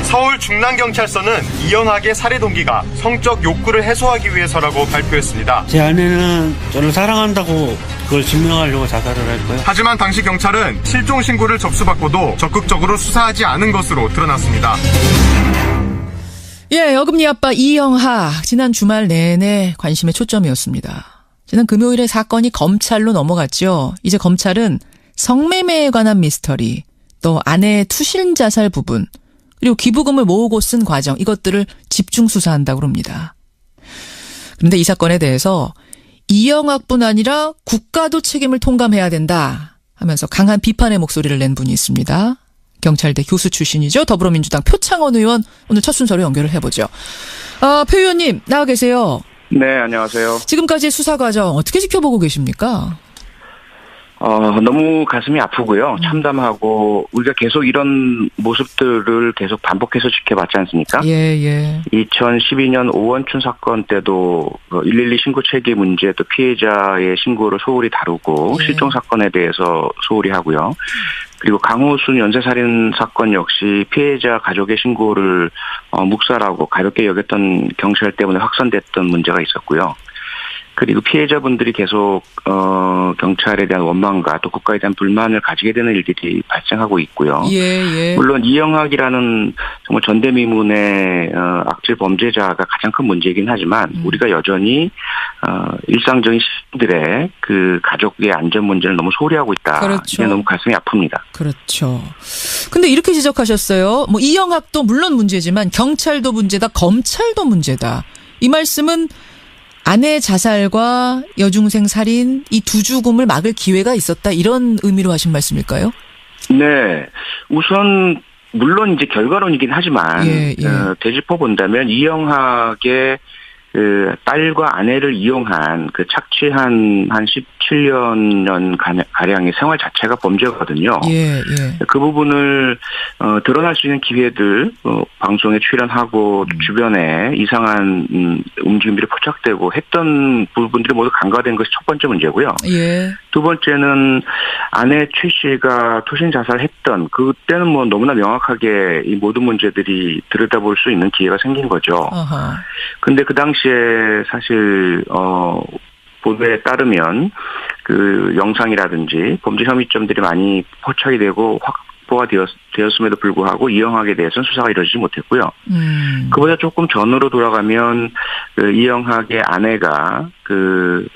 서울 중랑경찰서는 이영학의 살해 동기가 성적 욕구를 해소하기 위해서라고 발표했습니다. 제 아내는 저를 사랑한다고 그걸 증명하려고 자살을 할 거예요. 하지만 당시 경찰은 실종 신고를 접수받고도 적극적으로 수사하지 않은 것으로 드러났습니다. 예, 어금니 아빠 이영학. 지난 주말 내내 관심의 초점이었습니다. 지난 금요일에 사건이 검찰로 넘어갔죠. 이제 검찰은 성매매에 관한 미스터리, 또 아내의 투신 자살 부분, 그리고 기부금을 모으고 쓴 과정, 이것들을 집중 수사한다고 합니다. 그런데 이 사건에 대해서 이영학뿐 아니라 국가도 책임을 통감해야 된다 하면서 강한 비판의 목소리를 낸 분이 있습니다. 경찰대 교수 출신이죠. 더불어민주당 표창원 의원, 오늘 첫 순서로 연결을 해보죠. 표 의원님 나와 계세요. 네, 안녕하세요. 지금까지의 수사 과정 어떻게 지켜보고 계십니까? 너무 가슴이 아프고요. 참담하고 우리가 계속 이런 모습들을 계속 반복해서 지켜봤지 않습니까? 예. 2012년 오원춘 사건 때도 112 신고 체계 문제, 또 피해자의 신고를 소홀히 다루고 실종 사건에 대해서 소홀히 하고요. 그리고 강호순 연쇄살인 사건 역시 피해자 가족의 신고를 묵살하고 가볍게 여겼던 경찰 때문에 확산됐던 문제가 있었고요. 그리고 피해자분들이 계속 경찰에 대한 원망과 또 국가에 대한 불만을 가지게 되는 일들이 발생하고 있고요. 예. 물론 물론 이영학이라는 정말 전대미문의 악질 범죄자가 가장 큰 문제이긴 하지만 우리가 여전히 일상적인 시민들의 그 가족의 안전 문제를 너무 소홀히 하고 있다. 그렇죠. 이게 너무 가슴이 아픕니다. 그렇죠. 근데 이렇게 지적하셨어요. 이영학도 물론 문제지만 경찰도 문제다, 검찰도 문제다. 이 말씀은 아내 자살과 여중생 살인 이 두 죽음을 막을 기회가 있었다, 이런 의미로 하신 말씀일까요? 네. 우선 물론 이제 결과론이긴 하지만 되짚어 본다면 이영학의 그 딸과 아내를 이용한 그 착취한 한 17년 가량의 생활 자체가 범죄거든요. 예. 그 부분을 드러날 수 있는 기회들, 방송에 출연하고 주변에 이상한 움직임들이 포착되고 했던 부분들이 모두 간과된 것이 첫 번째 문제고요. 예. 두 번째는 아내 최 씨가 투신 자살했던 그때는 뭐 너무나 명확하게 이 모든 문제들이 들여다볼 수 있는 기회가 생긴 거죠. 근데 그 당시에 사실 보도에 따르면 그 영상이라든지 범죄 혐의점들이 많이 포착이 되고 확보가 되었음에도 불구하고 이영학에 대해서는 수사가 이루어지지 못했고요. 그보다 조금 전으로 돌아가면 그 이영학의 아내가 그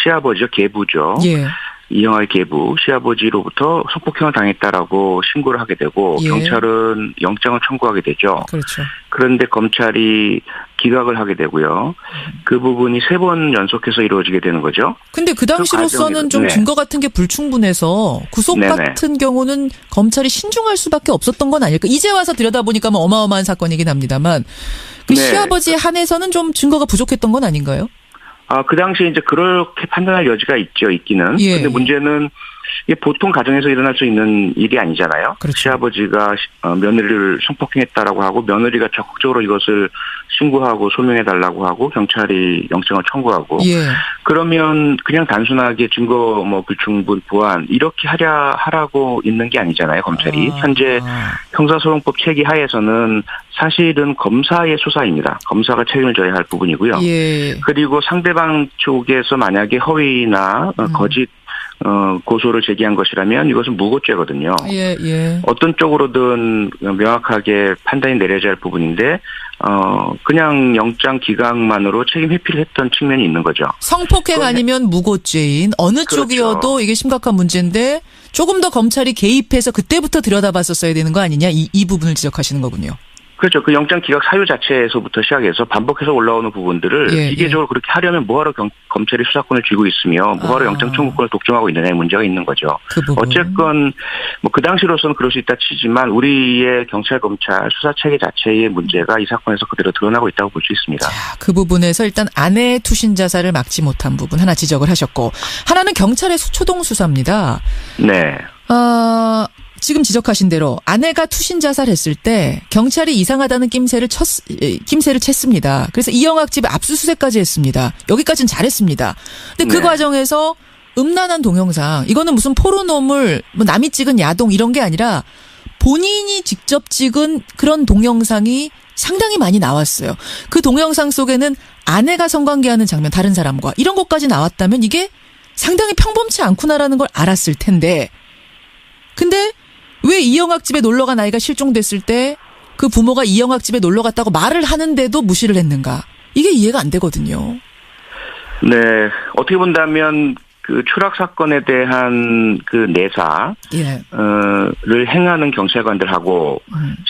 시아버지죠, 계부죠. 예. 이영학의 계부, 시아버지로부터 성폭행을 당했다라고 신고를 하게 되고 경찰은 영장을 청구하게 되죠. 그렇죠. 그런데 검찰이 기각을 하게 되고요. 그 부분이 3번 연속해서 이루어지게 되는 거죠. 근데 그 당시로서는 좀 증거 같은 게 불충분해서 구속 같은 경우는 검찰이 신중할 수밖에 없었던 건 아닐까. 이제 와서 들여다보니까 뭐 어마어마한 사건이긴 합니다만 그 시아버지에 한해서는 좀 증거가 부족했던 건 아닌가요? 그 당시에 이제 그렇게 판단할 여지가 있기는. 근데 문제는 이게 보통 가정에서 일어날 수 있는 일이 아니잖아요. 그렇죠. 시아버지가 며느리를 성폭행했다라고 하고 며느리가 적극적으로 이것을 신고하고 소명해달라고 하고 경찰이 영장을 청구하고. 그러면 그냥 단순하게 증거 불충분 보완 이렇게 하라고 있는 게 아니잖아요. 검찰이. 현재 형사소송법 체계 하에서는 사실은 검사의 수사입니다. 검사가 책임을 져야 할 부분이고요. 그리고 상대방 쪽에서 만약에 허위나 거짓 고소를 제기한 것이라면 이것은 무고죄거든요. 어떤 쪽으로든 명확하게 판단이 내려져야 할 부분인데 그냥 영장 기각만으로 책임 회피를 했던 측면이 있는 거죠. 성폭행 아니면 무고죄인 어느 쪽이어도 이게 심각한 문제인데 조금 더 검찰이 개입해서 그때부터 들여다봤었어야 되는 거 아니냐, 이 부분을 지적하시는 거군요. 그렇죠. 그 영장 기각 사유 자체에서부터 시작해서 반복해서 올라오는 부분들을 기계적으로 그렇게 하려면 뭐하러 검찰이 수사권을 쥐고 있으며 뭐하러 영장 청구권을 독점하고 있느냐의 문제가 있는 거죠. 어쨌건 그 당시로서는 그럴 수 있다 치지만 우리의 경찰 검찰 수사 체계 자체의 문제가 이 사건에서 그대로 드러나고 있다고 볼 수 있습니다. 자, 그 부분에서 일단 아내의 투신 자살을 막지 못한 부분 하나 지적을 하셨고, 하나는 경찰의 초동 수사입니다. 네. 지금 지적하신 대로 아내가 투신 자살했을 때 경찰이 이상하다는 낌새를 챘습니다. 그래서 이영학 집에 압수수색까지 했습니다. 여기까지는 잘했습니다. 근데 그 과정에서 음란한 동영상, 이거는 무슨 포르노물, 남이 찍은 야동 이런 게 아니라 본인이 직접 찍은 그런 동영상이 상당히 많이 나왔어요. 그 동영상 속에는 아내가 성관계하는 장면, 다른 사람과 이런 것까지 나왔다면 이게 상당히 평범치 않구나라는 걸 알았을 텐데, 근데 왜 이영학 집에 놀러간 아이가 실종됐을 때 그 부모가 이영학 집에 놀러 갔다고 말을 하는데도 무시를 했는가? 이게 이해가 안 되거든요. 네, 어떻게 본다면 그 추락 사건에 대한 그 내사, 예. 를 행하는 경찰관들하고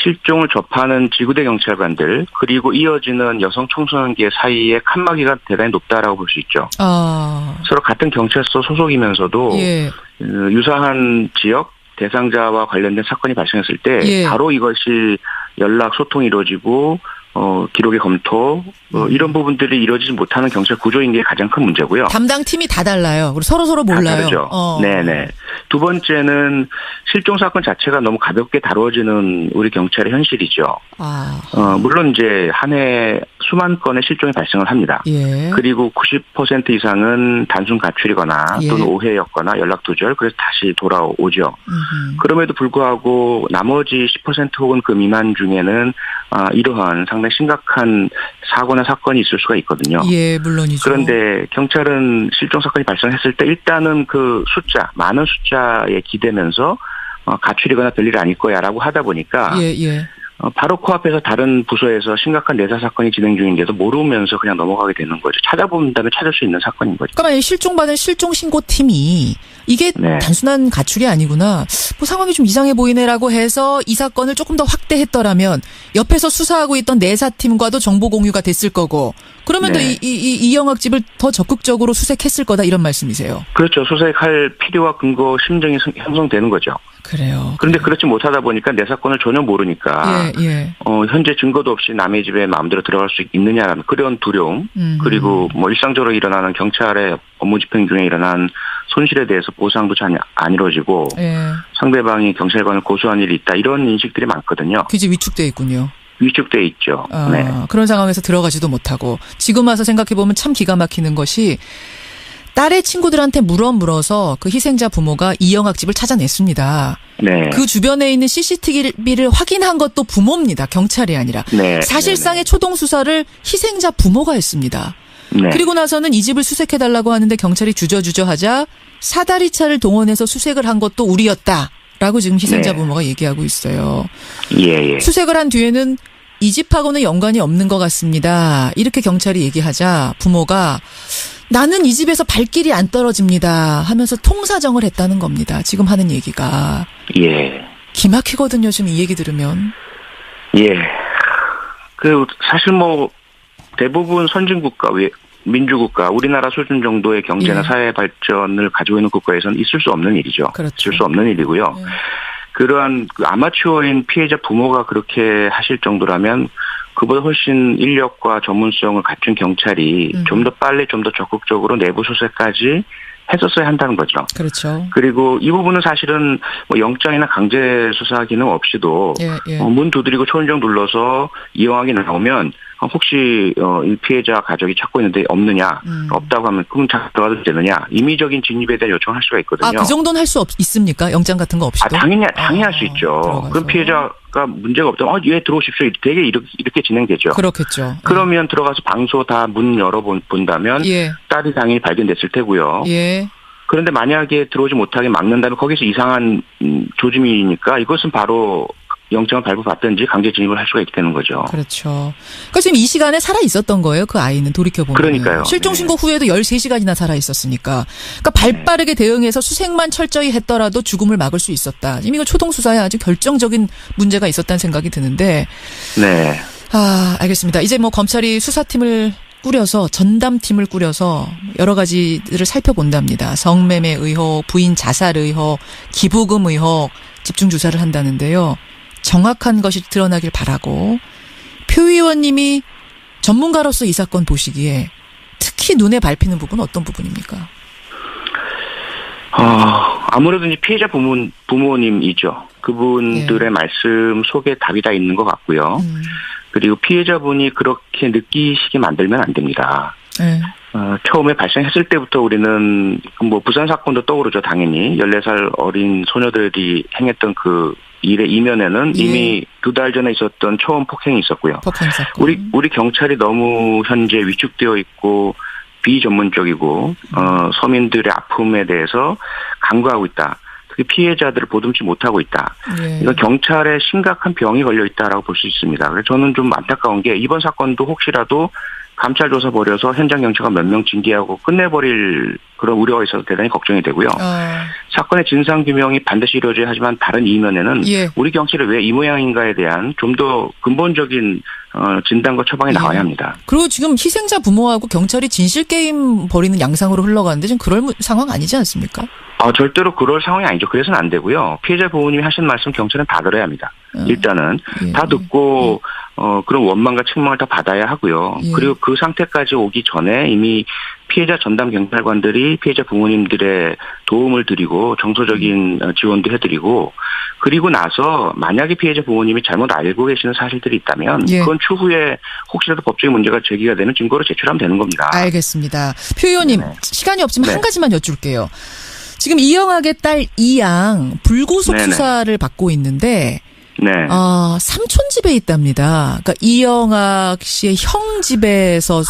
실종을 접하는 지구대 경찰관들, 그리고 이어지는 여성 청소년계 사이의 칸막이가 대단히 높다라고 볼 수 있죠. 서로 같은 경찰서 소속이면서도 예. 유사한 지역 대상자와 관련된 사건이 발생했을 때 예. 바로 이것이 연락 소통이 이루어지고 기록의 검토 이런 부분들이 이루어지지 못하는 경찰 구조인 게 가장 큰 문제고요. 담당 팀이 다 달라요. 그리고 서로 몰라요. 다 다르죠. 네네. 두 번째는 실종 사건 자체가 너무 가볍게 다루어지는 우리 경찰의 현실이죠. 물론 이제 한 해 수만 건의 실종이 발생을 합니다. 예. 그리고 90% 이상은 단순 가출이거나 또는 오해였거나 연락 두절, 그래서 다시 돌아오죠. 그럼에도 불구하고 나머지 10% 혹은 그 미만 중에는 이러한 상당히 심각한 사고나 사건이 있을 수가 있거든요. 예, 물론이죠. 그런데 경찰은 실종 사건이 발생했을 때 일단은 그 숫자, 많은 숫자에 기대면서 가출이거나 별일 아닐 거야라고 하다 보니까 예. 바로 코앞에서 다른 부서에서 심각한 내사 사건이 진행 중인데도 모르면서 그냥 넘어가게 되는 거죠. 찾아본다면 찾을 수 있는 사건인 거죠. 그러니까 실종받은 실종신고팀이 이게 단순한 가출이 아니구나, 뭐 상황이 좀 이상해 보이네라고 해서 이 사건을 조금 더 확대했더라면 옆에서 수사하고 있던 내사팀과도 정보 공유가 됐을 거고, 그러면 또 이영학 집을 더 적극적으로 수색했을 거다, 이런 말씀이세요. 그렇죠. 수색할 필요와 근거, 심정이 형성되는 거죠. 그래요. 그런데 그렇지 못하다 보니까 내 사건을 전혀 모르니까 현재 증거도 없이 남의 집에 마음대로 들어갈 수 있느냐라는 그런 두려움, 그리고 뭐 일상적으로 일어나는 경찰의 업무 집행 중에 일어난 손실에 대해서 보상도 잘 안 이루어지고 상대방이 경찰관을 고소한 일이 있다, 이런 인식들이 많거든요. 그게 위축돼 있군요. 위축돼 있죠. 그런 상황에서 들어가지도 못하고, 지금 와서 생각해보면 참 기가 막히는 것이 딸의 친구들한테 물어서 그 희생자 부모가 이영학 집을 찾아냈습니다. 그 주변에 있는 CCTV를 확인한 것도 부모입니다. 경찰이 아니라. 사실상의 초동 수사를 희생자 부모가 했습니다. 그리고 나서는 이 집을 수색해달라고 하는데 경찰이 주저하자 사다리차를 동원해서 수색을 한 것도 우리였다라고 지금 희생자 부모가 얘기하고 있어요. 수색을 한 뒤에는 이 집하고는 연관이 없는 것 같습니다, 이렇게 경찰이 얘기하자 부모가 나는 이 집에서 발길이 안 떨어집니다 하면서 통사정을 했다는 겁니다. 지금 하는 얘기가. 기막히거든요, 지금 이 얘기 들으면. 사실 뭐 대부분 선진국가, 민주국가, 우리나라 수준 정도의 경제나 사회 발전을 가지고 있는 국가에서는 있을 수 없는 일이죠. 있을 수 없는 일이고요. 그러한 아마추어인 피해자 부모가 그렇게 하실 정도라면 그보다 훨씬 인력과 전문성을 갖춘 경찰이 좀 더 빨리, 좀 더 적극적으로 내부 수색까지 했었어야 한다는 거죠. 그렇죠. 그리고 이 부분은 사실은 뭐 영장이나 강제 수사 기능 없이도 문 두드리고 초인종 눌러서 이영학이 나오면 혹시 이 피해자 가족이 찾고 있는데 없느냐, 없다고 하면 그럼 들어가도 되느냐, 임의적인 진입에 대한 요청을 할 수가 있거든요. 그 정도는 할 수 있습니까? 영장 같은 거 없이도? 당연히 할 수 있죠. 들어가서. 그럼 피해자가 문제가 없다면 예, 들어오십시오, 되게 이렇게 진행되죠. 그렇겠죠. 그러면 들어가서 방소 다 문 열어본다면 딸이 당연히 발견됐을 테고요. 그런데 만약에 들어오지 못하게 막는다면 거기서 이상한 조짐이니까 이것은 바로 영장을 발부받든지 강제 진입을 할 수가 있게 되는 거죠. 그렇죠. 그러니까 지금 이 시간에 살아 있었던 거예요, 그 아이는, 돌이켜보면. 그러니까요. 실종 신고 후에도 13시간이나 살아 있었으니까. 그러니까 발빠르게 대응해서 수색만 철저히 했더라도 죽음을 막을 수 있었다. 지금 이거 초동 수사에 아주 결정적인 문제가 있었다는 생각이 드는데. 알겠습니다. 이제 뭐 검찰이 수사팀을 꾸려서, 전담팀을 꾸려서 여러 가지들을 살펴본답니다. 성매매 의혹, 부인 자살 의혹, 기부금 의혹 집중 조사를 한다는데요. 정확한 것이 드러나길 바라고, 표 의원님이 전문가로서 이 사건 보시기에 특히 눈에 밟히는 부분은 어떤 부분입니까? 아무래도 이제 피해자 부모님이죠. 그분들의 말씀 속에 답이 다 있는 것 같고요. 그리고 피해자분이 그렇게 느끼시게 만들면 안 됩니다. 처음에 발생했을 때부터 우리는 뭐 부산 사건도 떠오르죠, 당연히. 14살 어린 소녀들이 행했던 그 일의 이면에는 예. 이미 2달 전에 있었던 초원 폭행이 있었고요. 폭행 사건. 우리 경찰이 너무 현재 위축되어 있고 비전문적이고 서민들의 아픔에 대해서 간과하고 있다. 특히 피해자들을 보듬지 못하고 있다. 예. 이건 경찰에 심각한 병이 걸려 있다라고 볼 수 있습니다. 그래서 저는 좀 안타까운 게 이번 사건도 혹시라도 감찰 조사 벌여서 현장 경찰관 몇 명 징계하고 끝내버릴 그런 우려가 있어서 대단히 걱정이 되고요. 사건의 진상 규명이 반드시 이루어져야 하지만 다른 이면에는 예. 우리 경찰이 왜 이 모양인가에 대한 좀 더 근본적인 진단과 처방이 나와야 합니다. 그리고 지금 희생자 부모하고 경찰이 진실 게임 벌이는 양상으로 흘러가는데 지금 그럴 상황 아니지 않습니까? 절대로 그럴 상황이 아니죠. 그래서는 안 되고요. 피해자 부모님이 하신 말씀 경찰은 다 들어야 합니다. 일단은 예. 다 듣고 그런 원망과 책망을 다 받아야 하고요. 예. 그리고 그 상태까지 오기 전에 이미 피해자 전담 경찰관들이 피해자 부모님들의 도움을 드리고 정서적인 지원도 해드리고 그리고 나서 만약에 피해자 부모님이 잘못 알고 계시는 사실들이 있다면 예. 그건 추후에 혹시라도 법적인 문제가 제기가 되는 증거로 제출하면 되는 겁니다. 알겠습니다. 표 의원님 네. 시간이 없지만 네. 한 가지만 여쭐게요. 지금 이영학의 딸 이양 불구속 네네. 수사를 받고 있는데 네. 삼촌 집에 있답니다. 그러니까 이영학 씨의 형 집에서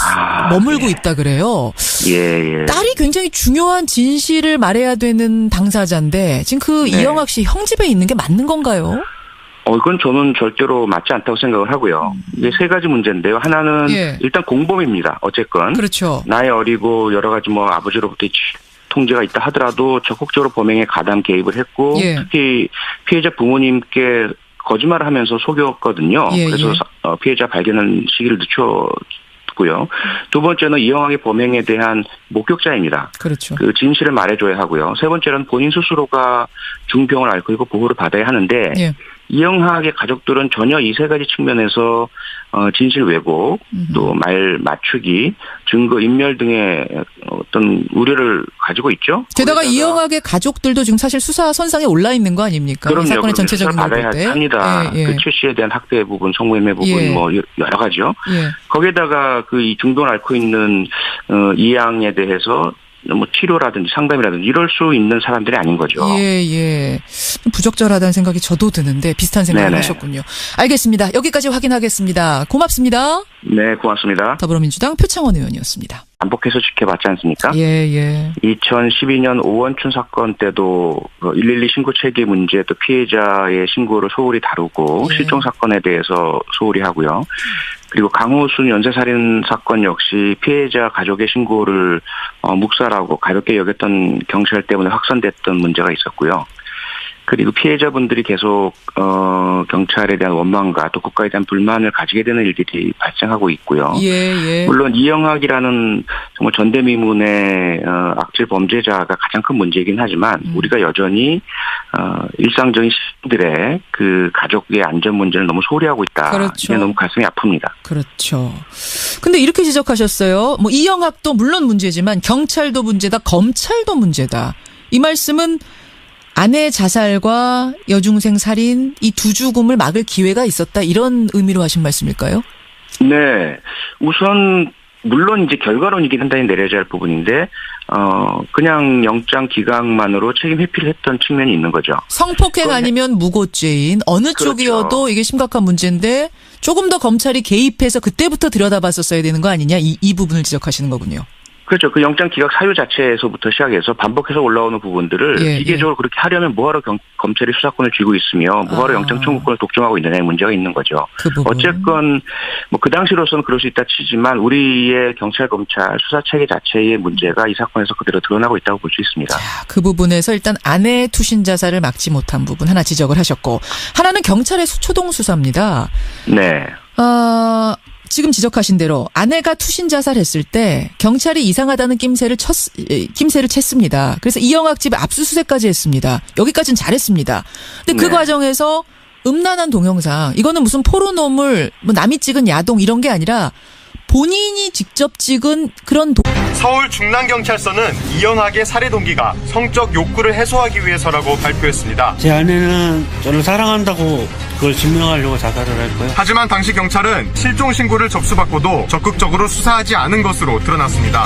머물고 예. 있다 그래요. 예. 딸이 굉장히 중요한 진실을 말해야 되는 당사자인데 지금 그 네. 이영학 씨 형 집에 있는 게 맞는 건가요? 이건 저는 절대로 맞지 않다고 생각을 하고요. 이게 세 가지 문제인데요. 하나는 예. 일단 공범입니다. 어쨌건. 그렇죠. 나이 어리고 여러 가지 아버지로부터 통제가 있다 하더라도 적극적으로 범행에 가담 개입을 했고 예. 특히 피해자 부모님께 거짓말을 하면서 속였거든요. 예, 그래서 예. 피해자 발견한 시기를 늦췄고요. 두 번째는 이영학의 범행에 대한 목격자입니다. 그렇죠. 그 진실을 말해줘야 하고요. 세 번째는 본인 스스로가 중병을 앓고 있고 보호를 받아야 하는데 예. 이영학의 가족들은 전혀 이 세 가지 측면에서 진실 왜곡, 또 말 맞추기, 증거 인멸 등의 어떤 우려를 가지고 있죠. 게다가 이영학의 가족들도 지금 사실 수사 선상에 올라 있는 거 아닙니까? 그럼요. 이 사건의 전체적인 걸 받아야 볼 때. 합니다. 예. 그 최 씨에 대한 학대 부분, 성매매 부분, 예. 여러 가지요. 예. 거기에다가 이 중동을 앓고 있는 이양에 대해서 치료라든지 상담이라든지 이럴 수 있는 사람들이 아닌 거죠. 예. 부적절하다는 생각이 저도 드는데 비슷한 생각을 네네. 하셨군요. 알겠습니다. 여기까지 확인하겠습니다. 고맙습니다. 네, 고맙습니다. 더불어민주당 표창원 의원이었습니다. 반복해서 지켜봤지 않습니까? 예. 2012년 오원춘 사건 때도 112 신고 체계 문제 또 피해자의 신고를 소홀히 다루고 예. 실종 사건에 대해서 소홀히 하고요. 그리고 강호순 연쇄살인 사건 역시 피해자 가족의 신고를 묵살하고 가볍게 여겼던 경찰 때문에 확산됐던 문제가 있었고요. 그리고 피해자분들이 계속 경찰에 대한 원망과 또 국가에 대한 불만을 가지게 되는 일들이 발생하고 있고요. 예. 물론 이영학이라는 정말 전대미문의 악질 범죄자가 가장 큰 문제이긴 하지만 우리가 여전히 일상적인 시민들의 그 가족의 안전 문제를 너무 소홀히 하고 있다. 그렇죠. 이게 너무 가슴이 아픕니다. 그렇죠. 근데 이렇게 지적하셨어요. 이영학도 물론 문제지만 경찰도 문제다, 검찰도 문제다. 이 말씀은 아내 자살과 여중생 살인 이 두 죽음을 막을 기회가 있었다 이런 의미로 하신 말씀일까요? 네. 우선 물론 이제 결과론이긴 한다니 내려져야 할 부분인데 그냥 영장 기각만으로 책임 회피를 했던 측면이 있는 거죠. 성폭행 아니면 무고죄인 어느 그렇죠. 쪽이어도 이게 심각한 문제인데 조금 더 검찰이 개입해서 그때부터 들여다봤었어야 되는 거 아니냐 이 부분을 지적하시는 거군요. 그렇죠. 그 영장 기각 사유 자체에서부터 시작해서 반복해서 올라오는 부분들을 기계적으로 그렇게 하려면 뭐하러 검찰이 수사권을 쥐고 있으며 뭐하러 영장 청구권을 독점하고 있느냐의 문제가 있는 거죠. 그 부분. 어쨌건 그 당시로서는 그럴 수 있다 치지만 우리의 경찰 검찰 수사 체계 자체의 문제가 이 사건에서 그대로 드러나고 있다고 볼 수 있습니다. 그 부분에서 일단 아내의 투신 자살을 막지 못한 부분 하나 지적을 하셨고 하나는 경찰의 초동 수사입니다. 네. 지금 지적하신 대로 아내가 투신 자살했을 때 경찰이 이상하다는 낌새를 챘습니다. 그래서 이영학 집에 압수수색까지 했습니다. 여기까지는 잘했습니다. 근데 그 과정에서 음란한 동영상 이거는 무슨 포르노물 남이 찍은 야동 이런 게 아니라 본인이 직접 찍은 그런 서울 중랑경찰서는 이영학의 살해 동기가 성적 욕구를 해소하기 위해서라고 발표했습니다. 제 아내는 저를 사랑한다고 그걸 증명하려고 자살을 했고요. 하지만 당시 경찰은 실종 신고를 접수받고도 적극적으로 수사하지 않은 것으로 드러났습니다.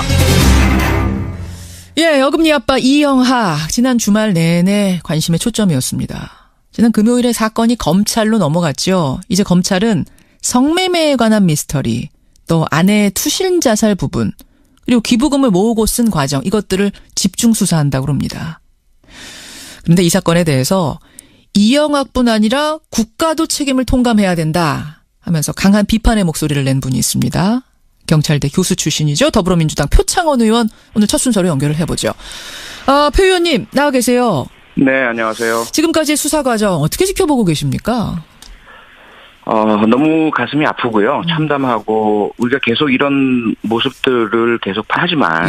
어금니 아빠 이영학 지난 주말 내내 관심의 초점이었습니다. 지난 금요일에 사건이 검찰로 넘어갔죠. 이제 검찰은 성매매에 관한 미스터리, 또 아내의 투신 자살 부분, 그리고 기부금을 모으고 쓴 과정, 이것들을 집중 수사한다고 합니다. 그런데 이 사건에 대해서 이영학뿐 아니라 국가도 책임을 통감해야 된다 하면서 강한 비판의 목소리를 낸 분이 있습니다. 경찰대 교수 출신이죠. 더불어민주당 표창원 의원, 오늘 첫 순서로 연결을 해보죠. 표 의원님 나와 계세요. 네, 안녕하세요. 지금까지 수사 과정 어떻게 지켜보고 계십니까? 너무 가슴이 아프고요. 참담하고 우리가 계속 이런 모습들을 계속 하지만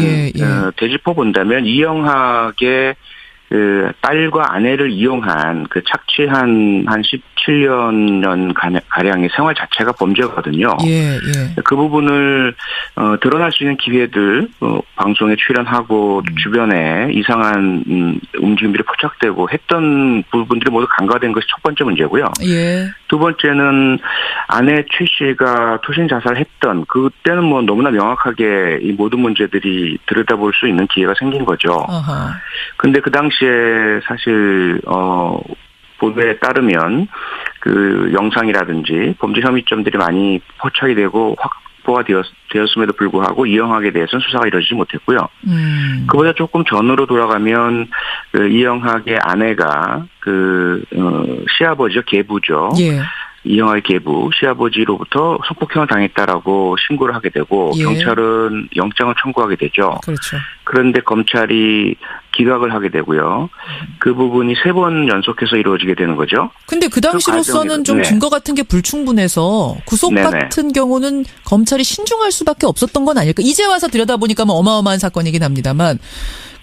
되짚어 본다면 이영학의 그 딸과 아내를 이용한 그 착취한 한 17년 가량의 생활 자체가 범죄거든요. 그 부분을 드러날 수 있는 기회들, 방송에 출연하고 주변에 이상한 움직임들이 포착되고 했던 부분들이 모두 간과된 것이 첫 번째 문제고요. 두 번째는 아내 최 씨가 투신 자살했던 그때는 뭐 너무나 명확하게 이 모든 문제들이 들여다볼 수 있는 기회가 생긴 거죠. 근데 그 당시에 사실 보도에 따르면 그 영상이라든지 범죄 혐의점들이 많이 포착이 되고 확보가 되었음에도 불구하고 이영학에 대해서는 수사가 이루어지지 못했고요. 그보다 조금 전으로 돌아가면 그 이영학의 아내가 그 시아버지죠, 계부죠. 이영학의 계부, 시아버지로부터 성폭행을 당했다라고 신고를 하게 되고 경찰은 영장을 청구하게 되죠. 그렇죠. 그런데 검찰이 기각을 하게 되고요. 그 부분이 3번 연속해서 이루어지게 되는 거죠. 근데 그 당시로서는 좀 증거 같은 게 불충분해서 구속 같은 경우는 검찰이 신중할 수밖에 없었던 건 아닐까. 이제 와서 들여다보니까 뭐 어마어마한 사건이긴 합니다만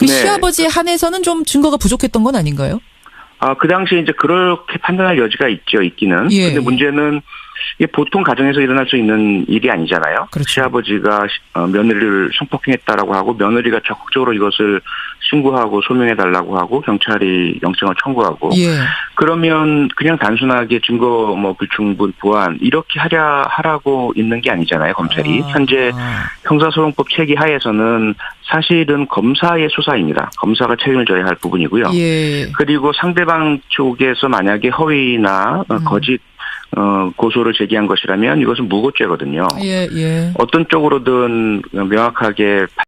그 시아버지에 한해서는 좀 증거가 부족했던 건 아닌가요? 그 당시에 이제 그렇게 판단할 여지가 있기는. 근데 문제는 이게 보통 가정에서 일어날 수 있는 일이 아니잖아요. 그렇죠. 시아버지가 며느리를 성폭행했다라고 하고 며느리가 적극적으로 이것을 신고하고 소명해달라고 하고 경찰이 영장을 청구하고 그러면 그냥 단순하게 증거 뭐 불충분 보완 이렇게 하라고 있는 게 아니잖아요. 검찰이 현재 형사소송법 체계 하에서는 사실은 검사의 수사입니다. 검사가 책임을 져야 할 부분이고요. 그리고 상대방 쪽에서 만약에 허위나 거짓 고소를 제기한 것이라면 이것은 무고죄거든요. 어떤 쪽으로든 명확하게